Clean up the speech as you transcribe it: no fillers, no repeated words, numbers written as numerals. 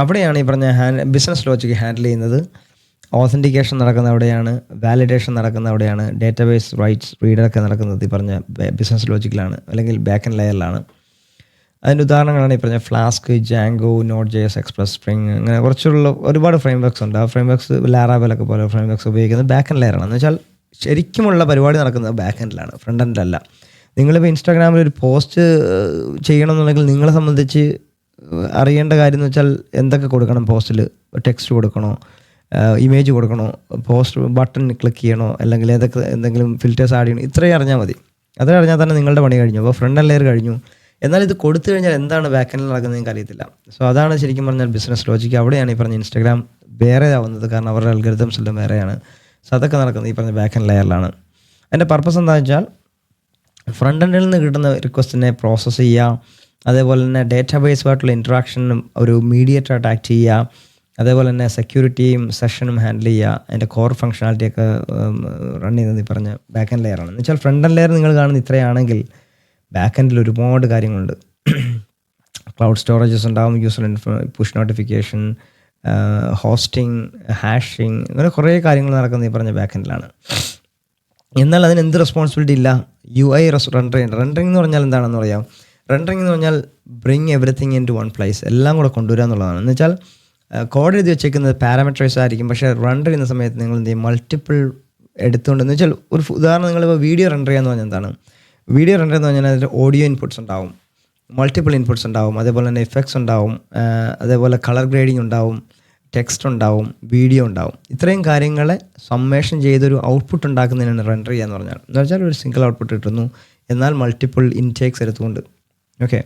അവിടെയാണ് ഈ പറഞ്ഞ ബിസിനസ് ലോജിക് ഹാൻഡിൽ ചെയ്യുന്നത്. ഓതൻറ്റിക്കേഷൻ നടക്കുന്ന അവിടെയാണ്, വാലിഡേഷൻ നടക്കുന്ന അവിടെയാണ്, ഡേറ്റാബേസ് റൈറ്റ്സ് റീഡൊക്കെ നടക്കുന്നത് ഈ പറഞ്ഞ ബിസിനസ് ലോജിക്കിലാണ്, അല്ലെങ്കിൽ ബാക്ക് ആൻഡ് ലെയറിലാണ്. അതിൻ്റെ ഉദാഹരണങ്ങളാണ് ഈ പറഞ്ഞ Flask, Django, Node J S, Express, Spring, അങ്ങനെ കുറച്ചുള്ള ഒരുപാട് ഫ്രെയിം വർക്ക്സ് ഉണ്ട്. ആ ഫ്രെയിം വർക്ക്സ് ലാറാബെലൊക്കെ പോലെ ഫ്രെയിം വർക്ക്സ് ഉപയോഗിക്കുന്നത് ബാക്ക് ആൻഡ് ലെയറാണ്. എന്ന് വെച്ചാൽ ശരിക്കുമുള്ള പരിപാടി നടക്കുന്നത് ബാക്ക് എൻഡിലാണ്, ഫ്രണ്ട് എൻഡിലല്ല. നിങ്ങളിപ്പോൾ ഇൻസ്റ്റാഗ്രാമിൽ ഒരു പോസ്റ്റ് ചെയ്യണമെന്നുണ്ടെങ്കിൽ നിങ്ങളെ സംബന്ധിച്ച് അറിയേണ്ട കാര്യം എന്ന് വെച്ചാൽ എന്തൊക്കെ കൊടുക്കണം പോസ്റ്റിൽ. ടെക്സ്റ്റ് കൊടുക്കണോ, ഇമേജ് കൊടുക്കണോ, പോസ്റ്റ് ബട്ടൺ ക്ലിക്ക് ചെയ്യണോ, അല്ലെങ്കിൽ ഏതൊക്കെ എന്തെങ്കിലും ഫിൽറ്റേഴ്സ് ആഡ് ചെയ്യണോ, ഇത്രയും അറിഞ്ഞാൽ മതി. അതറിഞ്ഞാൽ തന്നെ നിങ്ങളുടെ പണി കഴിഞ്ഞു. അപ്പോൾ ഫ്രണ്ട് എൻഡ് ലെയർ കഴിഞ്ഞു. എന്നാൽ ഇത് കൊടുത്തു കഴിഞ്ഞാൽ എന്താണ് ബാക്ക് എൻഡിൽ നടക്കുന്നത് നിങ്ങൾക്ക് അറിയത്തില്ല. സോ അതാണ് ശരിക്കും പറഞ്ഞാൽ ബിസിനസ് ലോജിക്ക്. അവിടെയാണ് ഈ പറഞ്ഞ ഇൻസ്റ്റാഗ്രാം വേറെ ആവുന്നത്. കാരണം അവരുടെ അൽഗരിതംസ് എല്ലാം വേറെയാണ്. സോ അതൊക്കെ നടക്കുന്നത് ഈ പറഞ്ഞ ബാക്ക് ആൻഡ് ലെയറിലാണ്. അതിൻ്റെ പർപ്പസ് എന്താണെന്ന് വെച്ചാൽ ഫ്രണ്ട് എൻഡിൽ നിന്ന് കിട്ടുന്ന റിക്വസ്റ്റിനെ പ്രോസസ്സ് ചെയ്യുക, അതേപോലെ തന്നെ ഡേറ്റാബേസുമായിട്ടുള്ള ഇൻട്രാക്ഷനും ഒരു മീഡിയേറ്ററായിട്ട് ആക്ട് ചെയ്യുക, അതേപോലെ തന്നെ സെക്യൂരിറ്റിയും സെഷനും ഹാൻഡിൽ ചെയ്യുക. അതിൻ്റെ കോർ ഫംഗ്ഷനാലിറ്റിയൊക്കെ റൺ ചെയ്യുന്നത് ഈ പറഞ്ഞ ബാക്ക് ആൻഡ് ലെയറാണ്. എന്ന് വെച്ചാൽ ഫ്രണ്ട് എൻഡ് ലെയർ നിങ്ങൾ കാണുന്ന ഇത്രയാണെങ്കിൽ ബാക്ക് എൻഡിൽ ഒരുപാട് കാര്യങ്ങളുണ്ട്. ക്ലൗഡ് സ്റ്റോറേജസ് ഉണ്ടാവും, യൂസർ പുഷ് നോട്ടിഫിക്കേഷൻ, ഹോസ്റ്റിംഗ്, ഹാഷിങ്, അങ്ങനെ കുറേ കാര്യങ്ങൾ നടക്കുന്നത് ഈ പറഞ്ഞ ബാക്ക് എൻഡിലാണ്. എന്നാൽ അതിന് എന്ത് റെസ്പോൺസിബിലിറ്റി ഇല്ല. UI rendering. റെൻഡറിങ് എന്ന് പറഞ്ഞാൽ എന്താണെന്ന് പറയാം. റെൻഡറിങ് എന്ന് പറഞ്ഞാൽ bring everything into one place, എല്ലാം കൂടെ കൊണ്ടുവരിക എന്നുള്ളതാണ്. എന്ന് വെച്ചാൽ കോഡ് എഴുതി വെച്ചേക്കുന്നത് പാരാമീറ്ററൈസ് ആയിരിക്കും, പക്ഷേ റെൻഡർ ചെയ്യുന്ന സമയത്ത് നിങ്ങൾ എന്ത് ചെയ്യും, മൾട്ടിപ്പിൾ എടുത്തുകൊണ്ട്. എന്ന് വെച്ചാൽ ഒരു ഉദാഹരണം, നിങ്ങളിപ്പോൾ വീഡിയോ റെൻഡർ ചെയ്യാന്ന് പറഞ്ഞാൽ എന്താണ്, വീഡിയോ റെൻഡർ എന്ന് പറഞ്ഞാൽ അതിൽ ഓഡിയോ ഇൻപുട്ട്സ് ഉണ്ടാവും, മൾട്ടിപ്പിൾ ഇൻപുട്ട്സ് ഉണ്ടാവും, അതേപോലെ തന്നെ എഫക്ട്സ് ഉണ്ടാവും, അതേപോലെ കളർ ഗ്രേഡിങ് ഉണ്ടാവും, ടെക്സ്റ്റ് ഉണ്ടാവും, വീഡിയോ ഉണ്ടാവും. ഇത്രയും കാര്യങ്ങളെ സമ്മേഷൻ ചെയ്തൊരു ഔട്ട്പുട്ട് ഉണ്ടാക്കുന്നതിനാണ് റെൻഡർ ചെയ്യുക എന്ന് പറഞ്ഞാൽ. എന്ന് വെച്ചാൽ ഒരു സിംഗിൾ ഔട്ട്പുട്ട് കിട്ടുന്നു, എന്നാൽ മൾട്ടിപ്പിൾ ഇൻടേക്സ് എടുത്തുകൊണ്ട്. ഓക്കെ.